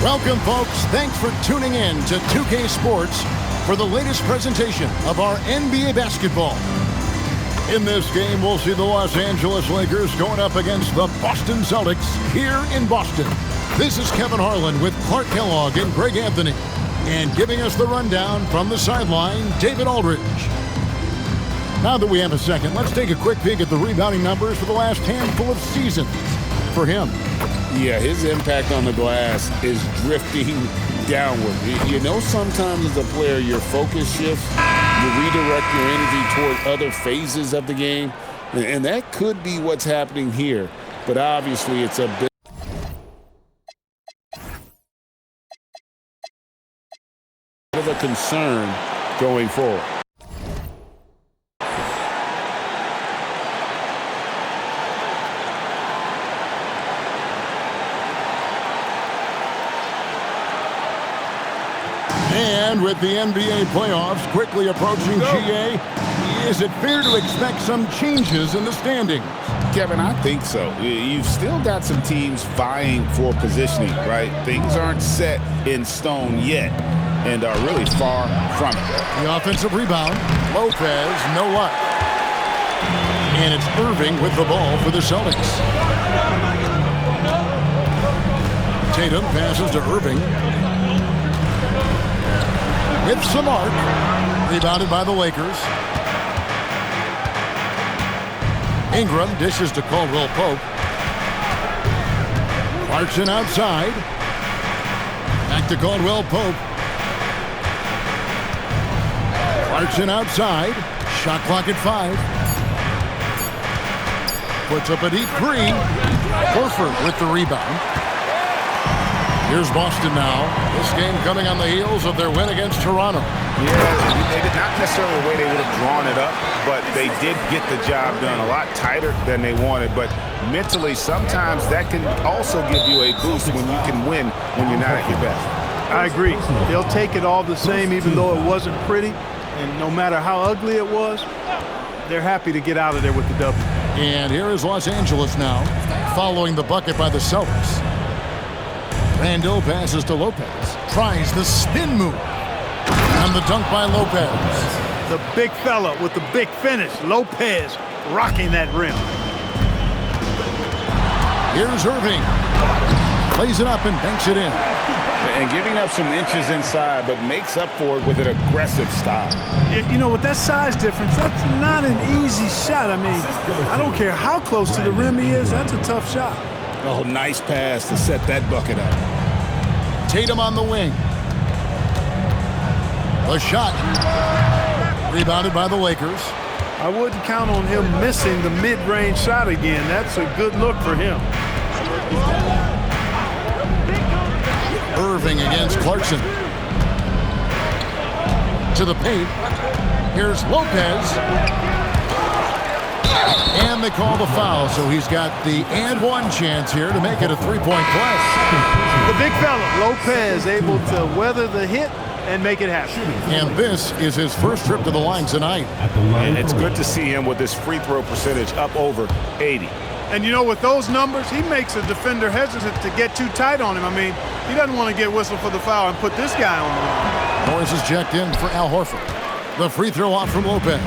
Welcome, folks. Thanks for tuning in to 2K Sports for the latest presentation of our NBA basketball. In this game, we'll see the Los Angeles Lakers going up against the Boston Celtics here in Boston. This is Kevin Harlan with Clark Kellogg and Greg Anthony. And giving us the rundown from the sideline, David Aldridge. Now that we have a second, let's take a quick peek at the rebounding numbers for the last handful of seasons for him. Yeah, his impact on the glass is drifting downward. You know, sometimes as a player, your focus shifts. You redirect your energy toward other phases of the game. And that could be what's happening here. But obviously, it's a bit of a concern going forward. And with the NBA playoffs quickly approaching GA, is it fair to expect some changes in the standings? Kevin, I think so. You've still got some teams vying for positioning, right? Things aren't set in stone yet and are really far from it. The offensive rebound. Lopez, no luck. And it's Irving with the ball for the Celtics. Tatum passes to Irving. With some arc, rebounded by the Lakers. Ingram dishes to Caldwell Pope. Clarkson outside. Back to Caldwell Pope. Clarkson outside. Shot clock at 5. Puts up a deep three. Horford with the rebound. Here's Boston now. This game coming on the heels of their win against Toronto. Yeah, they did not necessarily the way they would have drawn it up, but they did get the job done a lot tighter than they wanted. But mentally, sometimes that can also give you a boost when you can win when you're not at your best. I agree. They'll take it all the same, even though it wasn't pretty. And no matter how ugly it was, they're happy to get out of there with the W. And here is Los Angeles now, following the bucket by the Celtics. Randall passes to Lopez. Tries the spin move. And the dunk by Lopez. The big fella with the big finish. Lopez rocking that rim. Here's Irving. Plays it up and banks it in. And giving up some inches inside, but makes up for it with an aggressive style. You know, with that size difference, that's not an easy shot. I mean, I don't care how close to the rim he is, that's a tough shot. Oh, nice pass to set that bucket up. Tatum on the wing. The shot. Rebounded by the Lakers. I wouldn't count on him missing the mid-range shot again. That's a good look for him. Irving against Clarkson. To the paint. Here's Lopez. And they call the foul, so he's got the and one chance here to make it a three-point play. The big fella, Lopez, able to weather the hit and make it happen. And this is his first trip to the line tonight. And it's good to see him with his free throw percentage up over 80. And you know, with those numbers, he makes a defender hesitant to get too tight on him. I mean, he doesn't want to get whistled for the foul and put this guy on the line. Morris is checked in for Al Horford. The free throw off from Lopez.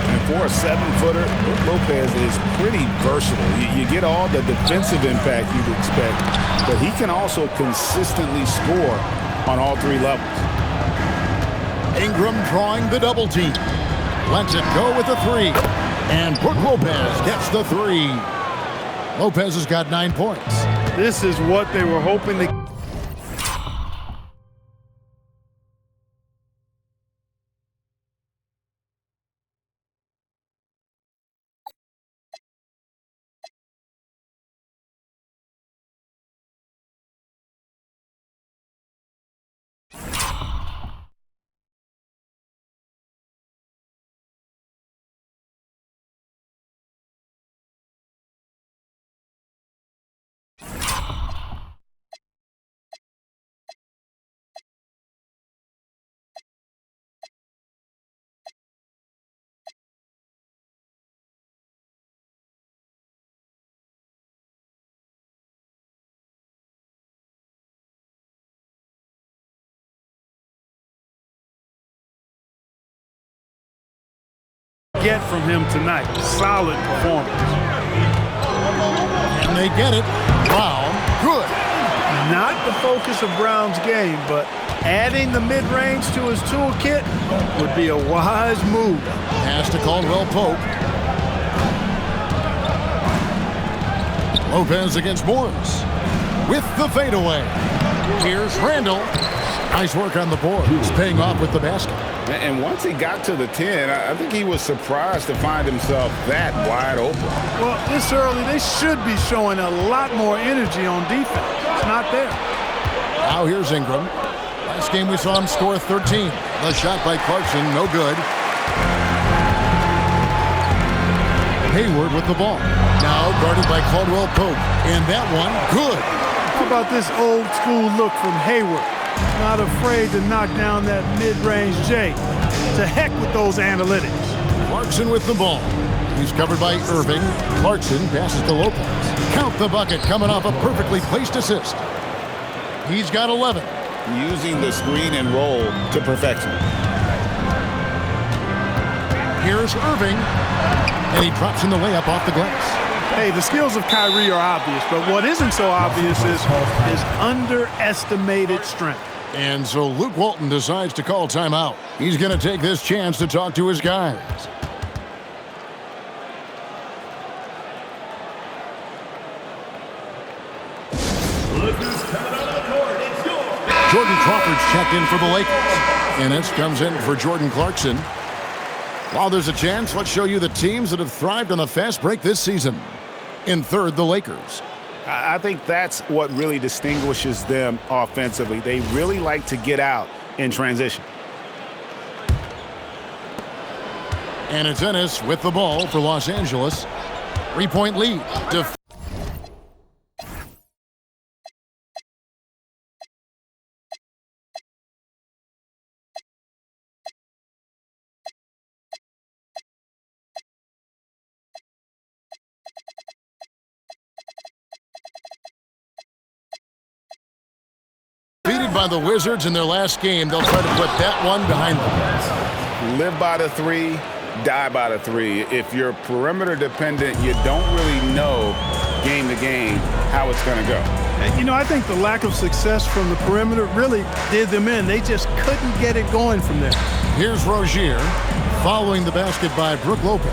And for a 7-footer, Lopez is pretty versatile. You get all the defensive impact you'd expect, but he can also consistently score on all three levels. Ingram drawing the double team. Lets it go with the three. And Brook Lopez gets the three. Lopez has got 9 points. This is what they were hoping to get from him tonight. Solid performance. And they get it. Brown, good. Not the focus of Brown's game, but adding the mid-range to his toolkit would be a wise move. Pass to Caldwell Pope. Lopez against Morris with the fadeaway. Here's Randall. Nice work on the board. He's paying off with the basket. And once he got to the 10, I think he was surprised to find himself that wide open. Well, this early, they should be showing a lot more energy on defense. It's not there. Now here's Ingram. Last game we saw him score 13. The shot by Clarkson, no good. Hayward with the ball. Now guarded by Caldwell Pope. And that one, good. How about this old school look from Hayward? Not afraid to knock down that mid-range J. To heck with those analytics. Clarkson with the ball. He's covered by Irving. Clarkson passes to Lopez. Count the bucket coming off a perfectly placed assist. He's got 11. Using the screen and roll to perfection. Here's Irving. And he drops in the layup off the glass. Hey, the skills of Kyrie are obvious, but what isn't so obvious is his underestimated strength. And so Luke Walton decides to call timeout. He's going to take this chance to talk to his guys. Jordan Crawford's checked in for the Lakers. And this comes in for Jordan Clarkson. While there's a chance, let's show you the teams that have thrived on the fast break this season. In third, the Lakers. I think that's what really distinguishes them offensively. They really like to get out in transition. And it's Ennis with the ball for Los Angeles. 3-point lead. Defeated by the Wizards in their last game, they'll try to put that one behind them. Live by the three, die by the three. If you're perimeter dependent, you don't really know game to game how it's going to go. And, you know, I think the lack of success from the perimeter really did them in. They just couldn't get it going from there. Here's Rozier following the basket by Brook Lopez.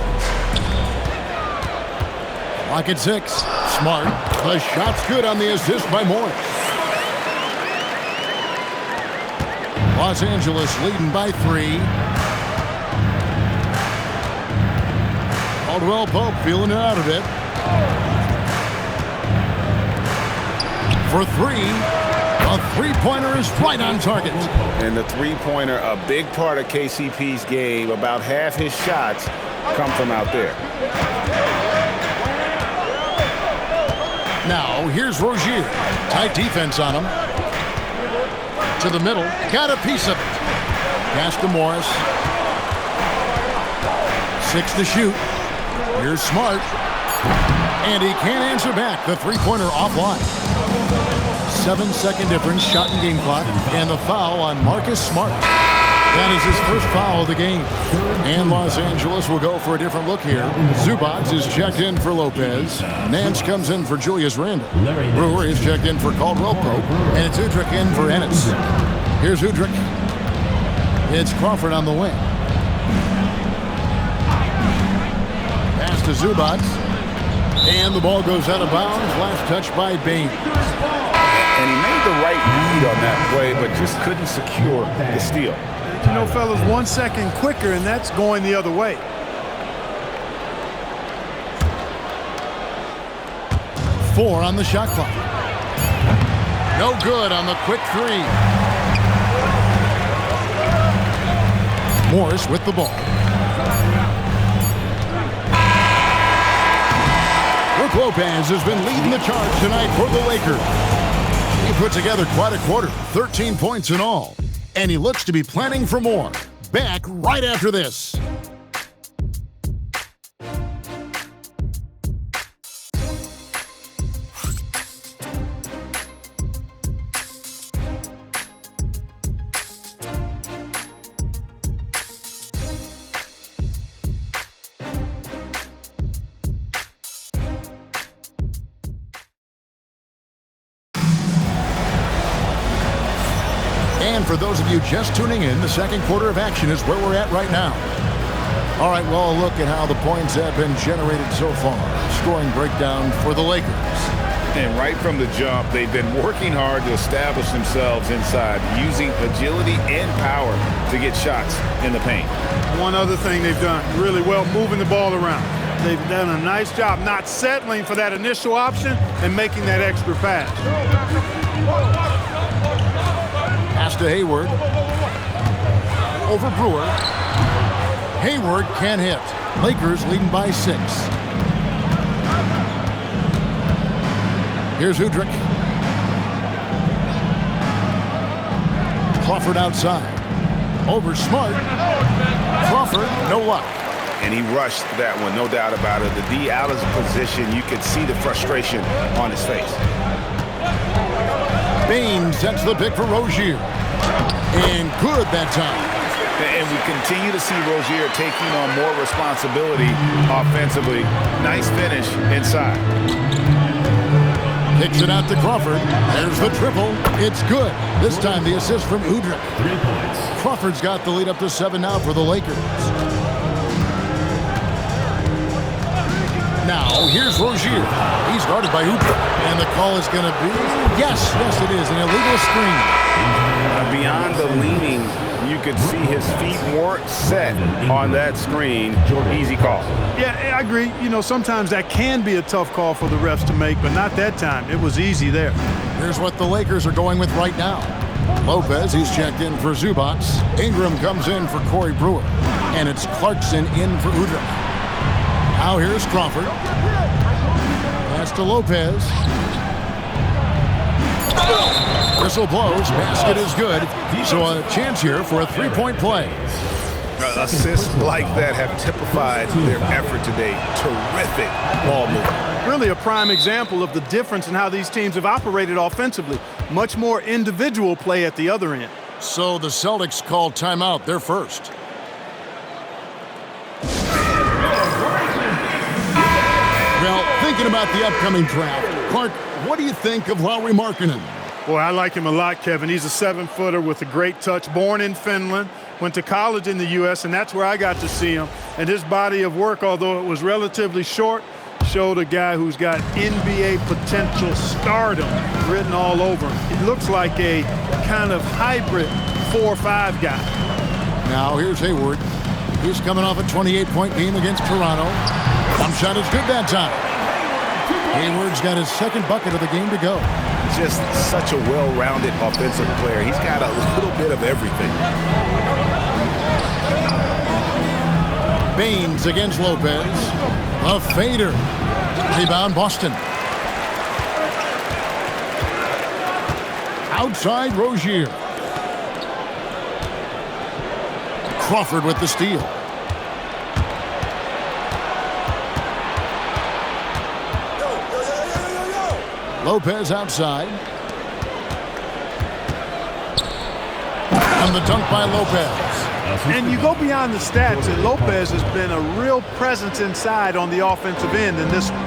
Lock at 6. Smart. The shot's good on the assist by Morris. Los Angeles leading by 3. Caldwell Pope feeling it out of it. For 3. A three-pointer is right on target. And the three-pointer, a big part of KCP's game. About half his shots come from out there. Now, here's Rozier. Tight defense on him. To the middle. Got a piece of it. Pass to Morris. 6 to shoot. Here's Smart. And he can't answer back. The three-pointer offline. 7-second difference, shot and game clock. And the foul on Marcus Smart. That is his first foul of the game. And Los Angeles will go for a different look here. Zubac is checked in for Lopez. Nance comes in for Julius Randle. Brewer is checked in for Caldwell Pope. And it's Udrich in for Ennis. Here's Udrich. It's Crawford on the wing. Pass to Zubac. And the ball goes out of bounds. Last touch by Bain. And he made the right read on that play, but just couldn't secure the steal. You know, fellas, 1 second quicker, and that's going the other way. Four on the shot clock. No good on the quick 3. Morris with the ball. Brook Lopez has been leading the charge tonight for the Lakers. He put together quite a quarter, 13 points in all. And he looks to be planning for more. Back right after this. And for those of you just tuning in, the second quarter of action is where we're at right now. All right, well, a look at how the points have been generated so far. Scoring breakdown for the Lakers. And right from the jump, they've been working hard to establish themselves inside, using agility and power to get shots in the paint. One other thing they've done really well, moving the ball around. They've done a nice job not settling for that initial option and making that extra pass. Pass to Hayward. Over Brewer. Hayward can't hit. Lakers leading by 6. Here's Udrich. Crawford outside. Over Smart. Crawford, no luck. And he rushed that one, no doubt about it. The D out of position, you could see the frustration on his face. Bain sets the pick for Rozier. And good that time. And we continue to see Rozier taking on more responsibility offensively. Nice finish inside. Kicks it out to Crawford. There's the triple. It's good. This time the assist from Udrich. 3 points. Crawford's got the lead up to 7 now for the Lakers. Now, here's Rozier. He's guarded by Udrich. And the call is going to be, yes, it is, an illegal screen. Beyond the leaning, you could see his feet weren't set on that screen. Easy call. Yeah, I agree. You know, sometimes that can be a tough call for the refs to make, but not that time. It was easy there. Here's what the Lakers are going with right now. Lopez, he's checked in for Zubats. Ingram comes in for Corey Brewer. And it's Clarkson in for Udrich. Now here's Crawford. Pass to Lopez. Whistle blows. Basket is good. So a chance here for a three-point play. Assists like that have typified their effort today. Terrific ball movement. Really a prime example of the difference in how these teams have operated offensively. Much more individual play at the other end. So the Celtics call timeout. They're first. Well, thinking about the upcoming draft, Clark, what do you think of Lauri Markkanen? Boy, I like him a lot, Kevin. He's a 7-footer with a great touch. Born in Finland, went to college in the U.S., and that's where I got to see him. And his body of work, although it was relatively short, showed a guy who's got NBA potential stardom written all over him. He looks like a kind of hybrid 4-5 guy. Now here's Hayward. He's coming off a 28-point game against Toronto. One shot is good that time. Hayward's got his second bucket of the game to go. Just such a well-rounded offensive player. He's got a little bit of everything. Baines against Lopez. A fader. Rebound Boston. Outside Rozier. Crawford with the steal. Lopez outside. And the dunk by Lopez. And you go beyond the stats, and Lopez has been a real presence inside on the offensive end in this one.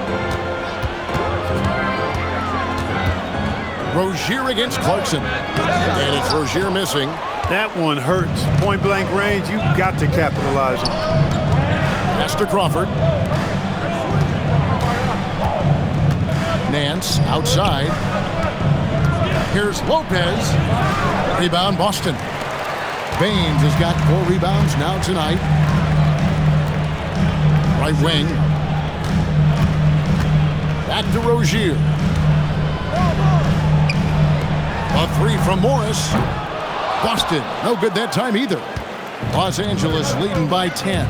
Rozier against Clarkson. And it's Rozier missing. That one hurts. Point-blank range, you've got to capitalize on. Pass to Crawford. Nance outside. Here's Lopez. Rebound Boston. Baines has got 4 rebounds now tonight. Right wing. Back to Rozier. A 3 from Morris. Boston, no good that time either. Los Angeles leading by 10.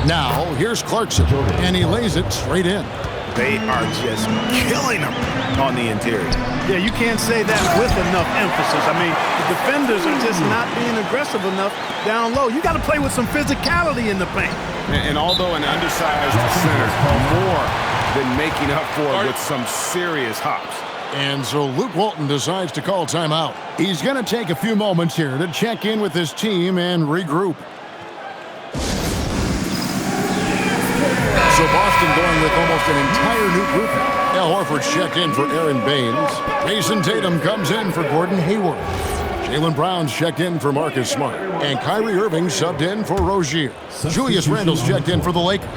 Now, here's Clarkson, and he lays it straight in. They are just killing them on the interior. Yeah, you can't say that with enough emphasis. I mean, the defenders are just not being aggressive enough down low. You got to play with some physicality in the paint. And although an undersized center, more than making up for it with some serious hops. And so Luke Walton decides to call timeout. He's going to take a few moments here to check in with his team and regroup. So Boston going with almost an entire new group. Al Horford's checked in for Aaron Baines. Jason Tatum comes in for Gordon Hayward. Jaylen Brown's checked in for Marcus Smart. And Kyrie Irving subbed in for Rozier. Julius Randle's checked in for the Lakers.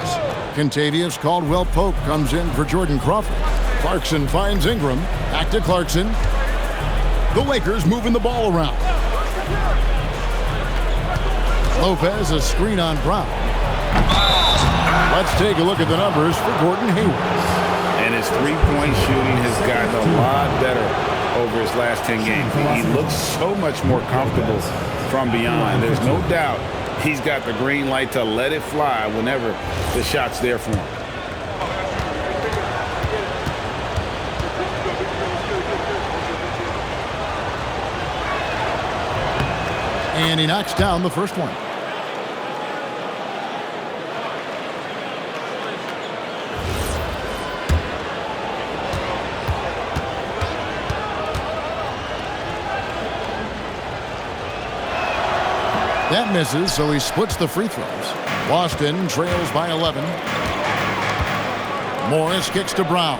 Kentavious Caldwell-Pope comes in for Jordan Crawford. Clarkson finds Ingram. Back to Clarkson. The Lakers moving the ball around. Lopez, a screen on Brown. Let's take a look at the numbers for Gordon Hayward. And his three-point shooting has gotten a lot better over his last 10 games. He looks so much more comfortable from beyond. There's no doubt he's got the green light to let it fly whenever the shot's there for him. And he knocks down the first one. That misses, so he splits the free throws. Boston trails by 11. Morris kicks to Brown.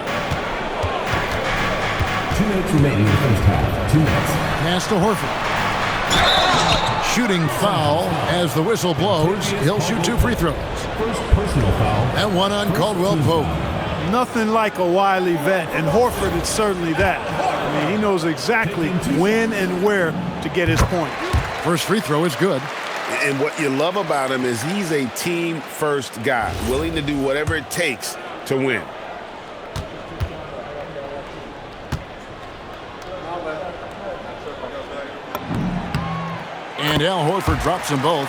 2 minutes remaining in the first half. 2 minutes. Pass to Horford. Shooting foul as the whistle blows. He'll shoot 2 free throws. First personal foul. And one on Caldwell-Pope. Nothing like a wily vet, and Horford is certainly that. I mean, he knows exactly when and where to get his point. First free throw is good. And what you love about him is he's a team-first guy, willing to do whatever it takes to win. And Al Horford drops them both.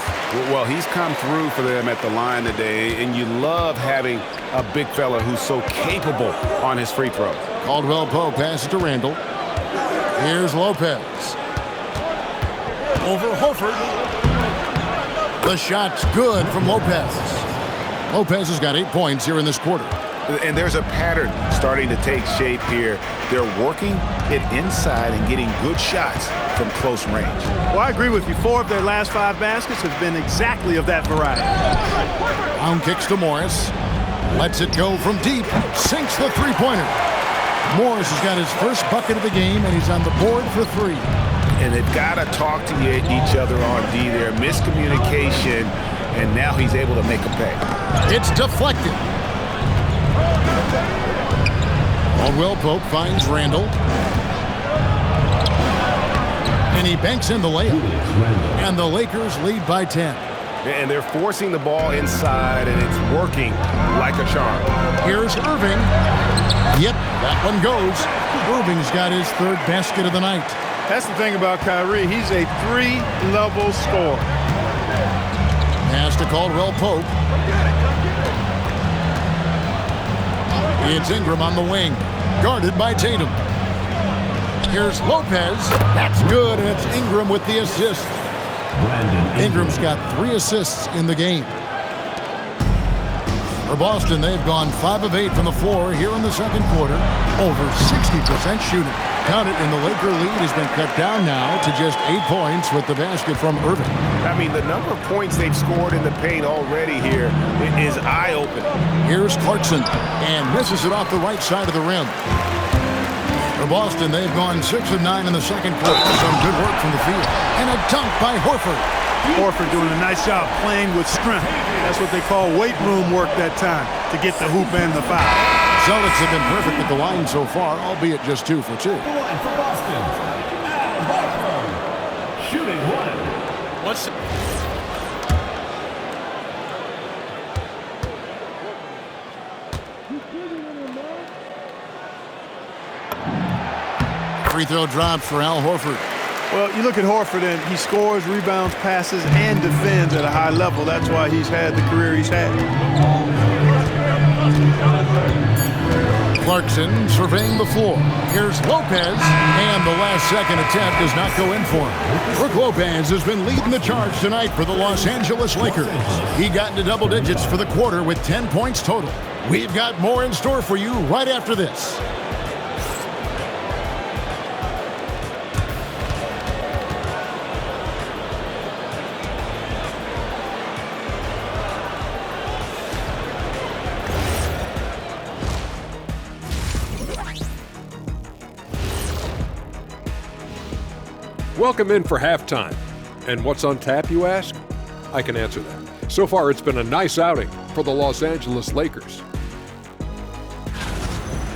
Well, he's come through for them at the line today, and you love having a big fella who's so capable on his free throws. Caldwell-Pope passes to Randle. Here's Lopez. Over Horford. The shot's good from Lopez. Lopez has got 8 points here in this quarter. And there's a pattern starting to take shape here. They're working it inside and getting good shots from close range. Well, I agree with you. 4 of their last 5 baskets have been exactly of that variety. Brown kicks to Morris. Lets it go from deep. Sinks the three-pointer. Morris has got his first bucket of the game, and he's on the board for 3. And they've got to talk to each other on D there. Miscommunication, and now he's able to make a pay. It's deflected. Caldwell-Pope finds Randle. And he banks in the layup. And the Lakers lead by 10. And they're forcing the ball inside, and it's working like a charm. Here's Irving. Yep, that one goes. Irving's got his 3rd basket of the night. That's the thing about Kyrie. He's a 3-level scorer. Pass to Caldwell-Pope. It's Ingram on the wing, guarded by Tatum. Here's Lopez. That's good, and it's Ingram with the assist. Ingram's got 3 assists in the game. For Boston, they've gone 5 of 8 from the floor here in the second quarter. Over 60% shooting. Count it, and the Laker lead has been cut down now to just 8 points with the basket from Irving. I mean, the number of points they've scored in the paint already here is eye-opening. Here's Clarkson, and misses it off the right side of the rim. For Boston, they've gone 6 of 9 in the second quarter. Some good work from the field. And a dunk by Horford. Horford doing a nice job playing with strength. That's what they call weight room work that time to get the hoop and the foul. Celtics have been perfect at the line so far, albeit just 2 for 2. The line for Boston. Horford. Shooting 1. What's free throw drops for Al Horford. Well, you look at Horford, and he scores, rebounds, passes, and defends at a high level. That's why he's had the career he's had. Clarkson surveying the floor. Here's Lopez, and the last-second attempt does not go in for him. Brook Lopez has been leading the charge tonight for the Los Angeles Lakers. He got into double digits for the quarter with 10 points total. We've got more in store for you right after this. Welcome in for halftime. And what's on tap, you ask? I can answer that. So far, it's been a nice outing for the Los Angeles Lakers.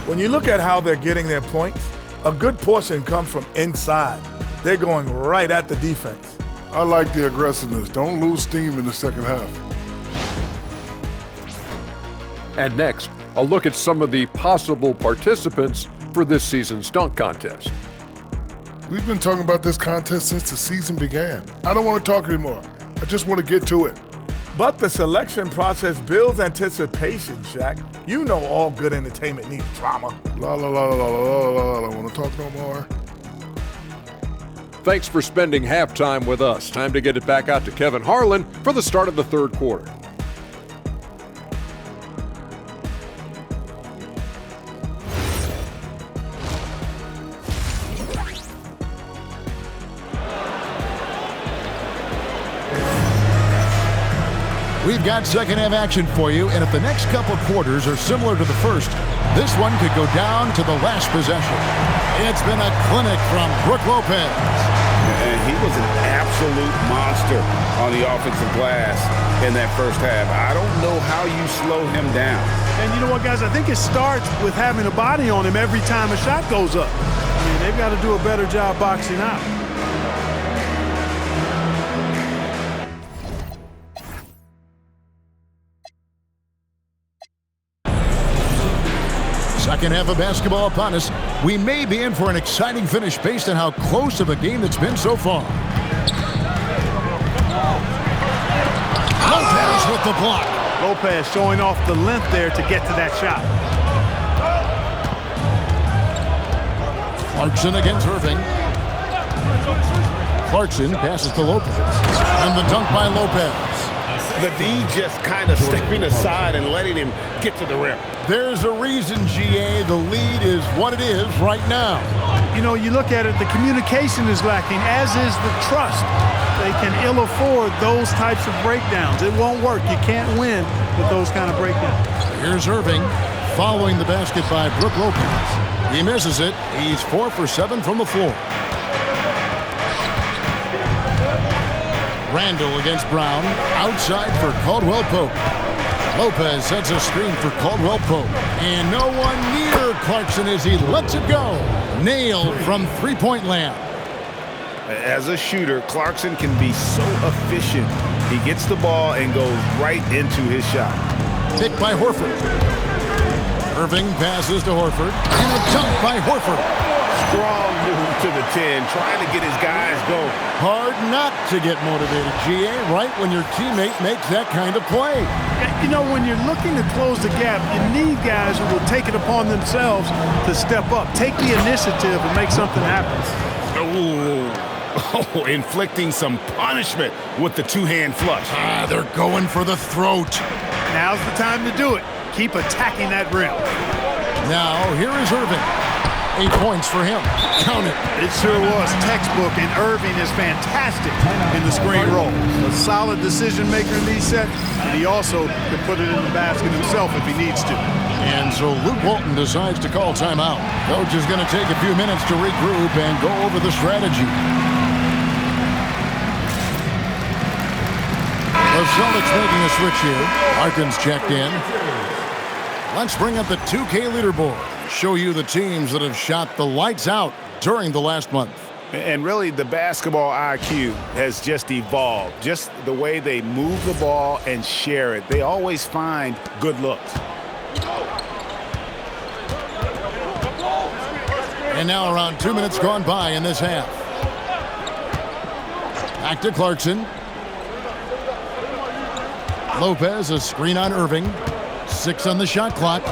When you look at how they're getting their points, a good portion comes from inside. They're going right at the defense. I like the aggressiveness. Don't lose steam in the second half. And next, a look at some of the possible participants for this season's dunk contest. We've been talking about this contest since the season began. I don't want to talk anymore. I just want to get to it. But the selection process builds anticipation, Shaq. You know all good entertainment needs drama. La la la la la la la. I don't want to talk no more. Thanks for spending halftime with us. Time to get it back out to Kevin Harlan for the start of the third quarter. We've got second half action for you, and if the next couple quarters are similar to the first, this one could go down to the last possession. It's been a clinic from Brook Lopez. And he was an absolute monster on the offensive glass in that first half. I don't know how you slow him down. And you know what, guys? I think it starts with having a body on him every time a shot goes up. I mean, they've got to do a better job boxing out. Second half of basketball upon us. We may be in for an exciting finish based on how close of a game it's been so far. Lopez with the block. Lopez showing off the length there to get to that shot. Clarkson against Irving. Clarkson passes to Lopez. And the dunk by Lopez. The D just kind of stepping aside and letting him get to the rim. There's a reason, GA, the lead is what it is right now. You know, you look at it, the communication is lacking, as is the trust. They can ill afford those types of breakdowns. It won't work. You can't win with those kind of breakdowns. Here's Irving following the basket by Brook Lopez. He misses it. He's 4 for 7 from the floor. Randall against Brown, outside for Caldwell Pope. Lopez sets a screen for Caldwell Pope. And no one near Clarkson as he lets it go. Nailed from three-point land. As a shooter, Clarkson can be so efficient. He gets the ball and goes right into his shot. Picked by Horford. Irving passes to Horford. And a dunk by Horford. Strong move to the 10, trying to get his guys going. Hard not to get motivated, GA, right when your teammate makes that kind of play. You know, when you're looking to close the gap, you need guys who will take it upon themselves to step up, take the initiative, and make something happen. Oh, inflicting some punishment with the two-hand flush. They're going for the throat. Now's the time to do it. Keep attacking that rim. Now, here is Irving. 8 points for him. Count it. It sure was textbook, and Irving is fantastic in the screen roll. A solid decision maker in these sets, and he also can put it in the basket himself if he needs to. And so Luke Walton decides to call timeout. Coach is going to take a few minutes to regroup and go over the strategy. The Celtics making a switch here. Harkins checked in. Let's bring up the 2K leaderboard. Show you the teams that have shot the lights out during the last month. And really, the basketball IQ has just evolved. Just the way they move the ball and share it. They always find good looks. And now around 2 minutes gone by in this half. Back to Clarkson. Lopez, a screen on Irving. 6 on the shot clock.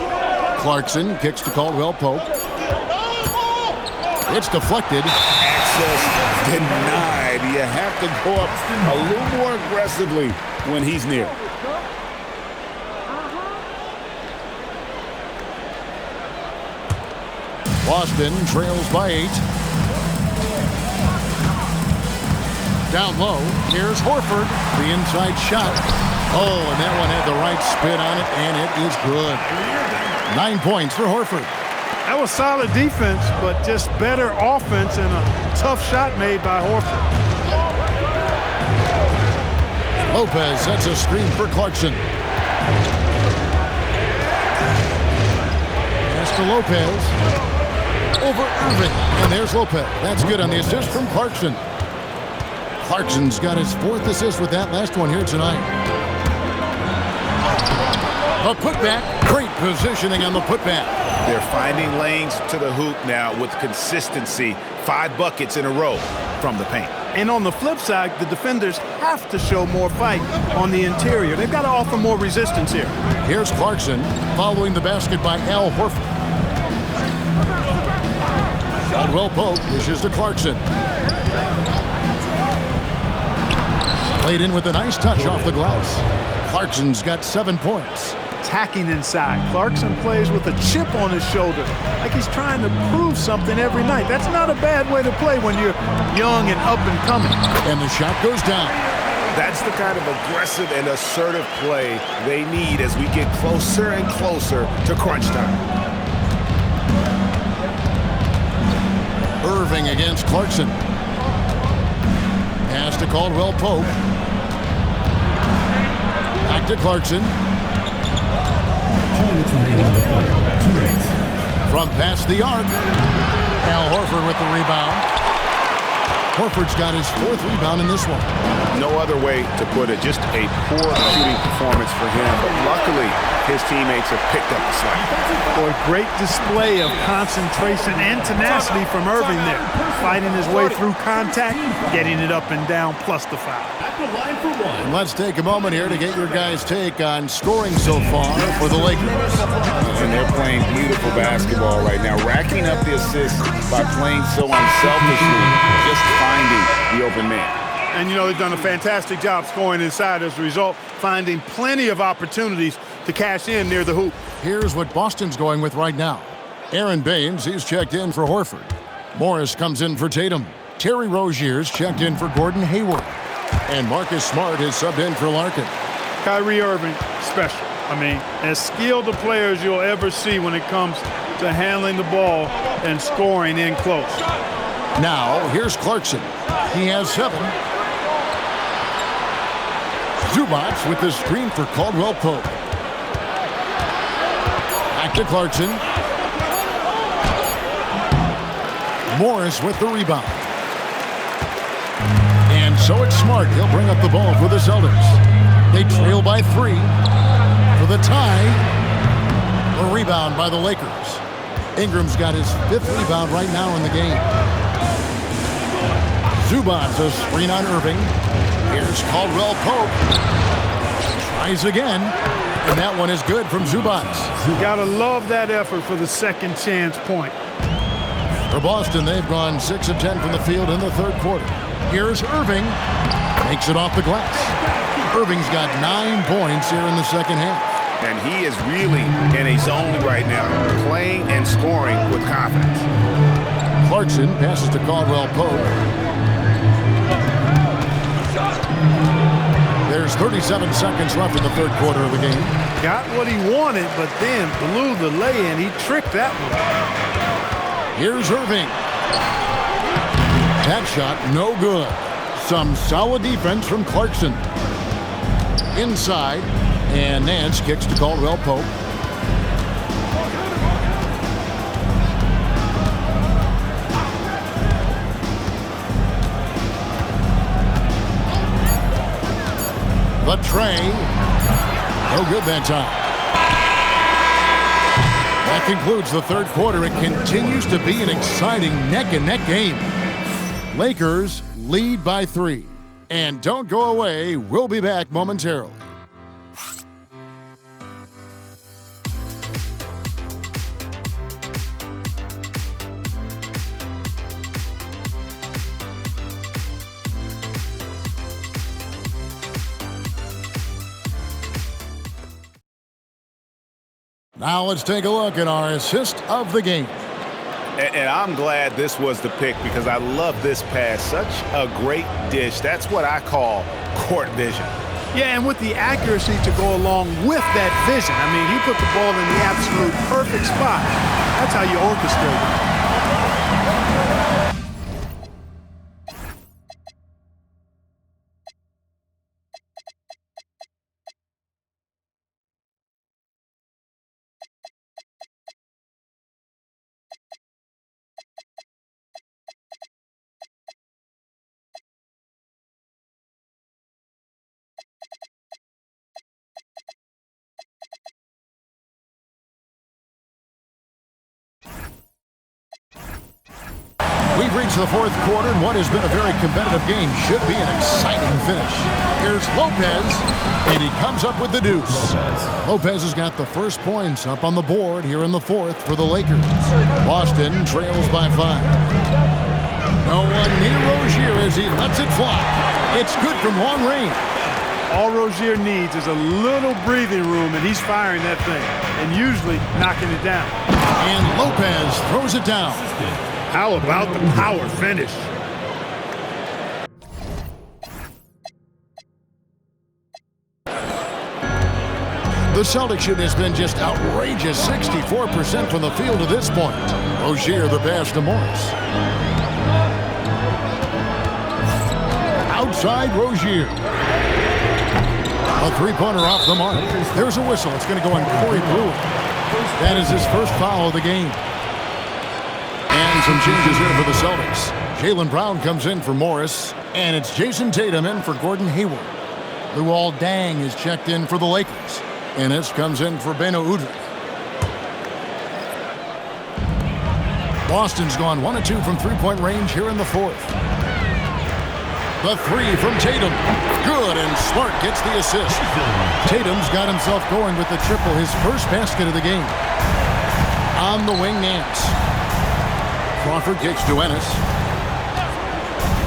Clarkson kicks to Caldwell Pope. It's deflected. Access denied. You have to go up a little more aggressively when he's near. Boston trails by 8. Down low, here's Horford. The inside shot. Oh, and that one had the right spin on it, and it is good. 9 points for Horford. That was solid defense, but just better offense and a tough shot made by Horford. Lopez sets a screen for Clarkson. Pass to Lopez. Over Irving. And there's Lopez. That's good on the assist from Clarkson. Clarkson's got his 4th assist with that last one here tonight. A putback. Great positioning on the putback. They're finding lanes to the hoop now with consistency. 5 buckets in a row from the paint. And on the flip side, the defenders have to show more fight on the interior. They've got to offer more resistance here. Here's Clarkson following the basket by Al Horford. Caldwell Pope dishes to Clarkson. Played in with a nice touch off the glass. Clarkson's got 7 points. Attacking inside. Clarkson plays with a chip on his shoulder, like he's trying to prove something every night. That's not a bad way to play when you're young and up and coming. And the shot goes down. That's the kind of aggressive and assertive play they need as we get closer and closer to crunch time. Irving against Clarkson. Pass to Caldwell Pope. Back to Clarkson. From past the arc. Al Horford with the rebound. Horford's got his 4th rebound in this one. No other way to put it. Just a poor shooting performance for him. But luckily, his teammates have picked up the slack. Boy, great display of concentration and tenacity from Irving there. Fighting his way through contact, getting it up and down, plus the foul. And let's take a moment here to get your guys' take on scoring so far for the Lakers. And they're playing beautiful basketball right now, racking up the assists by playing so unselfishly, just finding the open man. And, you know, they've done a fantastic job scoring inside as a result, finding plenty of opportunities to cash in near the hoop. Here's what Boston's going with right now. Aaron Baines, he's checked in for Horford. Morris comes in for Tatum. Terry Rozier's checked in for Gordon Hayward. And Marcus Smart is subbed in for Larkin. Kyrie Irving, special. I mean, as skilled a player as you'll ever see when it comes to handling the ball and scoring in close. Now, here's Clarkson. He has 7. Zubac with the screen for Caldwell Pope. Back to Clarkson. Morris with the rebound. And so it's Smart. He'll bring up the ball for the Celtics. They trail by 3 for the tie. A rebound by the Lakers. Ingram's got his 5th rebound right now in the game. Zubac a screen on Irving. Here's Caldwell Pope. Tries again. And that one is good from Zubac. You gotta love that effort for the second chance point. For Boston, they've gone 6 of 10 from the field in the 3rd quarter. Here's Irving. Makes it off the glass. Irving's got 9 points here in the 2nd half. And he is really in a zone right now, playing and scoring with confidence. Clarkson passes to Caldwell Pope. There's 37 seconds left in the 3rd quarter of the game. Got what he wanted, but then blew the lay-in. He tricked that one. Here's Irving. That shot, no good. Some solid defense from Clarkson. Inside, and Nance kicks to Caldwell Pope. The tray. No good that time. That concludes the 3rd quarter. It continues to be an exciting neck-and-neck game. Lakers lead by 3. And don't go away. We'll be back momentarily. Now let's take a look at our assist of the game. And I'm glad this was the pick because I love this pass. Such a great dish. That's what I call court vision. Yeah, and with the accuracy to go along with that vision. I mean, he put the ball in the absolute perfect spot. That's how you orchestrate it. We've reached the fourth quarter, and what has been a very competitive game should be an exciting finish. Here's Lopez, and he comes up with the deuce. Lopez has got the first points up on the board here in the fourth for the Lakers. Boston trails by 5. No one near Rozier as he lets it fly. It's good from long range. All Rozier needs is a little breathing room, and he's firing that thing, and usually knocking it down. And Lopez throws it down. How about the power finish? The Celtics shooting has been just outrageous, 64% from the field to this point. Rozier the pass to Morris. Outside Rozier. A three-pointer off the mark. There's a whistle. It's going to go on Corey Brewer. That is his first foul of the game. And some changes here for the Celtics. Jaylen Brown comes in for Morris, and it's Jason Tatum in for Gordon Hayward. Luol Deng is checked in for the Lakers. Ennis comes in for Beno Udrih. Boston's gone 1 of 2 from three-point range here in the fourth. The three from Tatum. Good, and Smart gets the assist. Tatum's got himself going with the triple, his first basket of the game. On the wing, Nance. Crawford kicks to Ennis.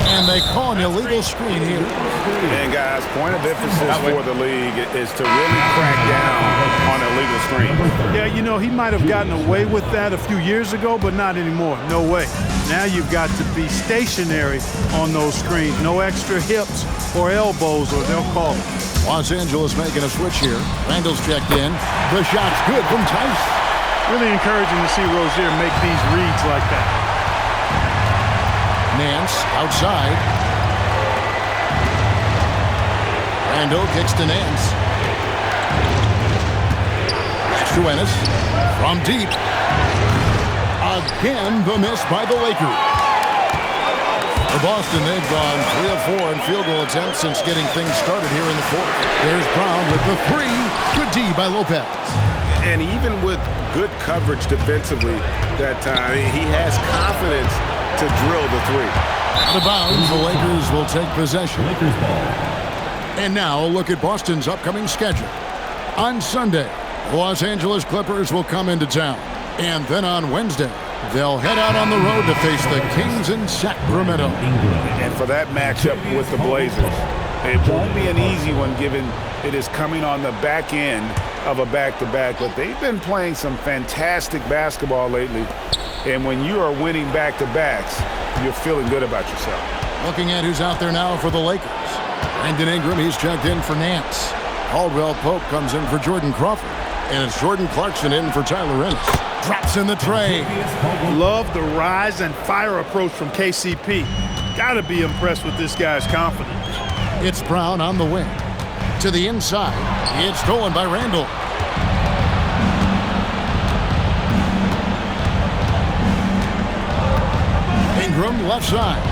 And they call an illegal screen here. And guys, point of emphasis for the league is to really crack down on illegal screens. Yeah, you know, he might have gotten away with that a few years ago, but not anymore. No way. Now you've got to be stationary on those screens. No extra hips or elbows, or they'll call it. Los Angeles making a switch here. Randall's checked in. The shot's good from Tice. Really encouraging to see Rozier make these reads like that. Nance outside. Randall kicks to Nance. Pass to Ennis. From deep. Again, the miss by the Lakers. For Boston, they've gone 3 of 4 in field goal attempts since getting things started here in the fourth. There's Brown with the three. Good D by Lopez. And even with good coverage defensively that time, he has confidence to drill the three. Out of bounds, the Lakers will take possession. And now, a look at Boston's upcoming schedule. On Sunday, the Los Angeles Clippers will come into town. And then on Wednesday, they'll head out on the road to face the Kings in Sacramento. And for that matchup with the Blazers, it won't be an easy one given it is coming on the back end of a back-to-back. But they've been playing some fantastic basketball lately. And when you are winning back-to-backs, you're feeling good about yourself. Looking at who's out there now for the Lakers. Brandon Ingram, he's checked in for Nance. Caldwell Pope comes in for Jordan Crawford. And it's Jordan Clarkson in for Tyler Ennis. Drops in the tray. Love the rise and fire approach from KCP. Gotta be impressed with this guy's confidence. It's Brown on the wing. To the inside. It's stolen by Randall. Ingram left side.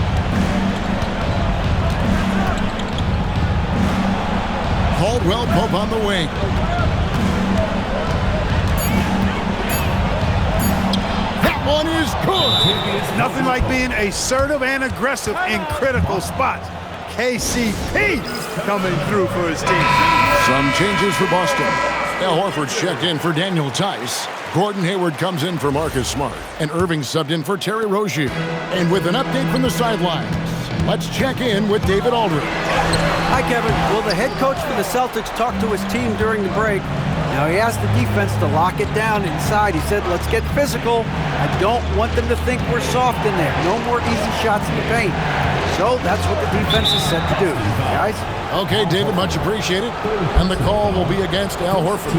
Caldwell Pope on the wing. That one is good. Nothing like being assertive and aggressive in critical spots. KCP coming through for his team. Some changes for Boston. Al Horford's checked in for Daniel Tice. Gordon Hayward comes in for Marcus Smart. And Irving subbed in for Terry Rozier. And with an update from the sidelines, let's check in with David Aldridge. Hi, Kevin. Well, the head coach for the Celtics talked to his team during the break. Now, he asked the defense to lock it down inside. He said, let's get physical. I don't want them to think we're soft in there. No more easy shots in the paint. So that's what the defense is set to do, guys. Okay, David, much appreciated. And the call will be against Al Horford.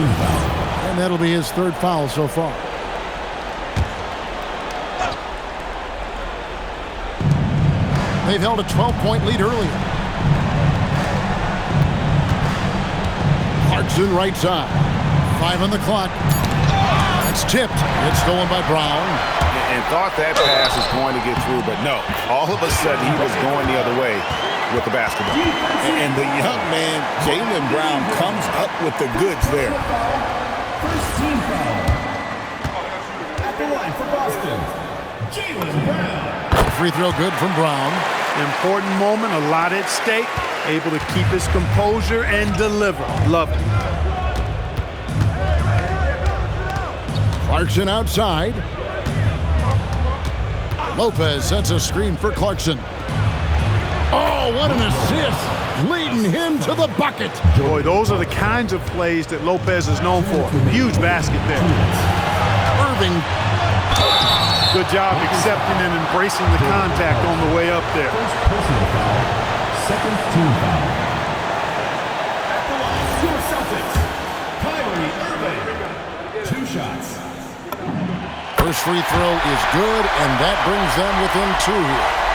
And that'll be his third foul so far. They've held a 12-point lead earlier. Clarkson right side. 5 on the clock. It's tipped. It's stolen by Brown. And thought that pass was going to get through, but no. All of a sudden, he was going the other way with the basketball. And the young man, Jaylen Brown, comes up with the goods there. First team foul. At the line for Boston, Jaylen Brown. Free throw good from Brown. Important moment, a lot at stake. Able to keep his composure and deliver. Love it. Clarkson outside. Lopez sets a screen for Clarkson. Oh, what an assist! Leading him to the bucket. Boy, those are the kinds of plays that Lopez is known for. Huge basket there. Irving. Good job accepting and embracing the contact on the way up there. First personal foul. Second team foul. At the line, your Celtics, Kyrie Irving. 2 shots. First free throw is good, and that brings them within 2 here.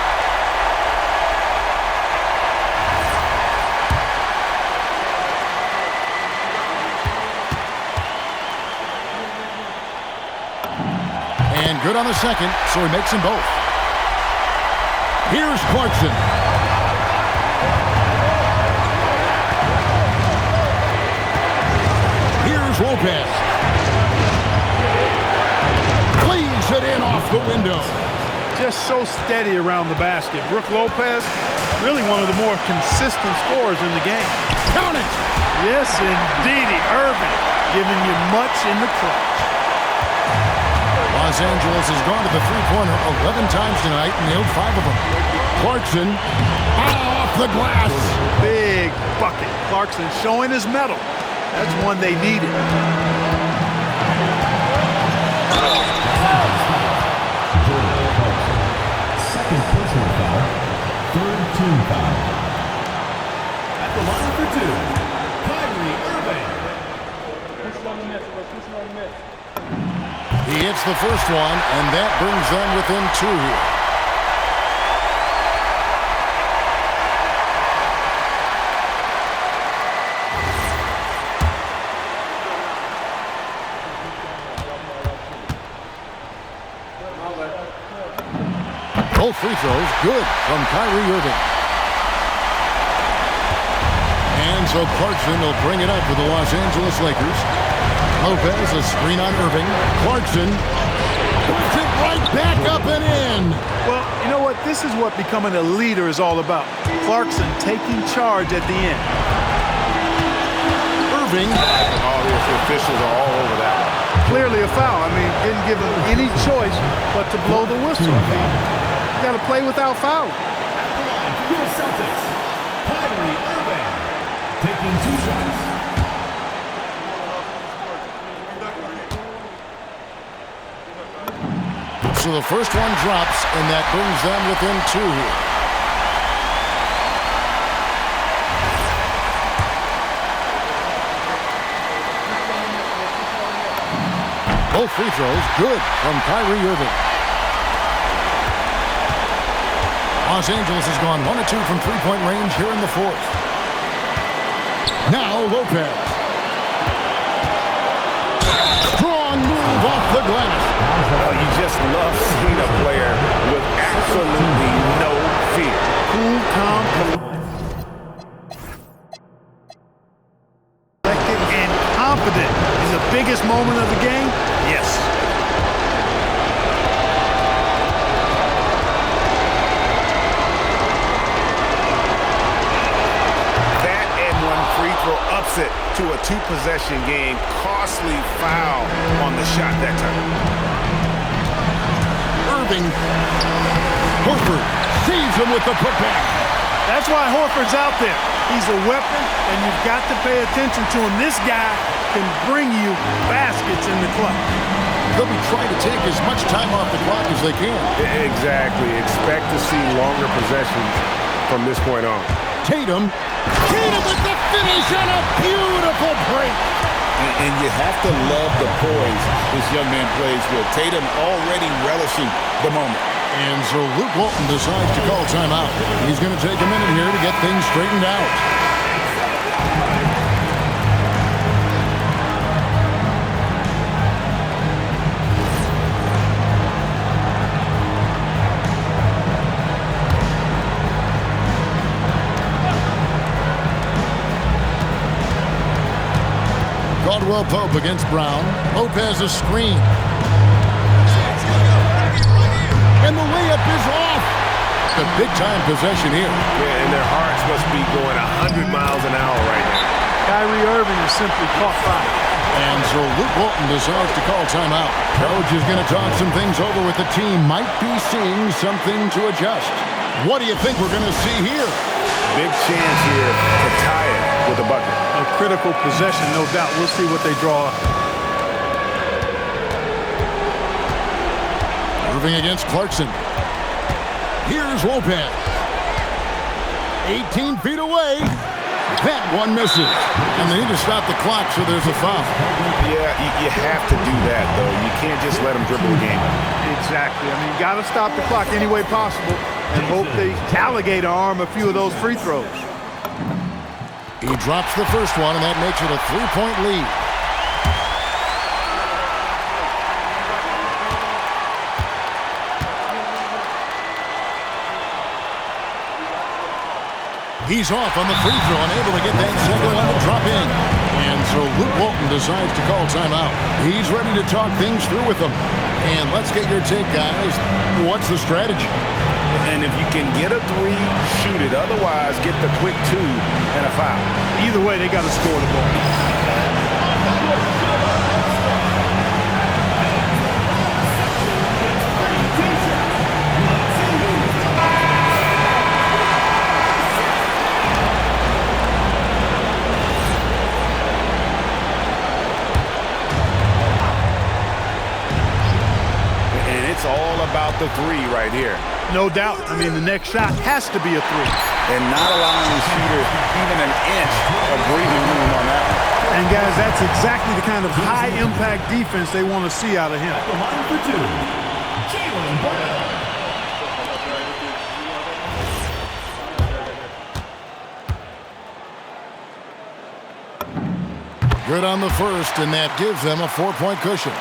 And good on the second, so he makes them both. Here's Clarkson. Here's Lopez. Cleaves it in off the window. Just so steady around the basket. Brook Lopez, really one of the more consistent scorers in the game. Count it! Yes, indeedy. Irving giving you much in the clutch. Los Angeles has gone to the three-pointer 11 times tonight and nailed 5 of them. Clarkson off the glass. Big bucket. Clarkson showing his mettle. That's one they needed. Second personal foul. Third team foul. At the line for 2, Kyrie Irving. He hits the first one, and that brings them within 2 here. Both free throws good from Kyrie Irving. And so Clarkson will bring it up for the Los Angeles Lakers. Lopez, a screen on Irving. Clarkson puts it right back up and in. Well, you know what? This is what becoming a leader is all about. Clarkson taking charge at the end. Irving. All the officials are all over that. Clearly a foul. I mean, didn't give him any choice but to blow the whistle. I mean, you got to play without foul. Your Celtics, Kyrie Irving. Taking 2 shots. So the first one drops, and that brings them within 2 here. Both free throws good from Kyrie Irving. Los Angeles has gone 1 of 2 from three-point range here in the 4th. Now Lopez. Strong move off the glass. Well, you just love seeing a player with absolutely no fear. Cool, calm, collected, and confident in the biggest moment of the game. Yes. That and one free throw ups it to a 2-possession game. Costly foul on the shot that time. Irving. Horford sees him with the putback. That's why Horford's out there. He's a weapon, and you've got to pay attention to him. This guy can bring you baskets in the clutch. They'll be trying to take as much time off the clock as they can. Exactly. Expect to see longer possessions from this point on. Tatum. Tatum with the finish and a beautiful break. And you have to love the poise this young man plays with. Tatum already relishing the moment. And so Luke Walton decides to call timeout. He's going to take a minute here to get things straightened out. Caldwell Pope against Brown. Lopez a screen. And the layup is off. A big-time possession here. Yeah, and their hearts must be going 100 miles an hour right now. Kyrie Irving is simply caught fire. And so Luke Walton decides to call timeout. Coach is going to talk some things over with the team. Might be seeing something to adjust. What do you think we're going to see here? Big chance here to tie it with a bucket. A critical possession, no doubt. We'll see what they draw up. Irving against Clarkson. Here's Lopez. 18 feet away. That one misses. And they need to stop the clock, so there's a foul. Yeah, you have to do that, though. You can't just let them dribble the game. Exactly. I mean, you got to stop the clock any way possible and hope they alligator arm a few of those free throws. He drops the first one, and that makes it a 3-point lead. He's off on the free throw, unable to get that second one to drop in. And so Luke Walton decides to call timeout. He's ready to talk things through with them. And let's get your take, guys. What's the strategy? And if you can get a three, shoot it. Otherwise, get the quick two and a foul. Either way, they got to score the ball. It's all about the three right here. No doubt. I mean, the next shot has to be a three. And not allowing the shooter even an inch of breathing room on that one. And, guys, that's exactly the kind of high-impact defense they want to see out of him. The line for two, Jalen Brown. Good on the first, and that gives them a 4-point cushion.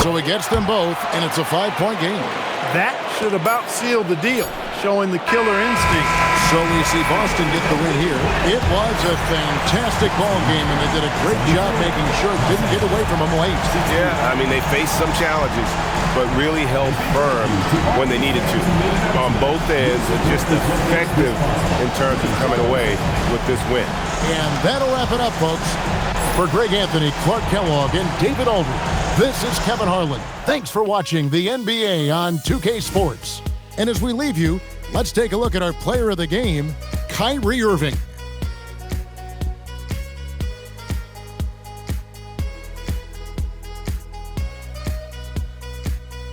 So he gets them both, and it's a 5-point game. That should about seal the deal, showing the killer instinct. So we see Boston get the win here. It was a fantastic ball game, and they did a great job making sure it didn't get away from them late. Yeah, I mean, they faced some challenges, but really held firm when they needed to. On both ends, just effective in terms of coming away with this win. And that'll wrap it up, folks. For Greg Anthony, Clark Kellogg, and David Aldridge, this is Kevin Harlan. Thanks for watching the NBA on 2K Sports. And as we leave you, let's take a look at our player of the game, Kyrie Irving.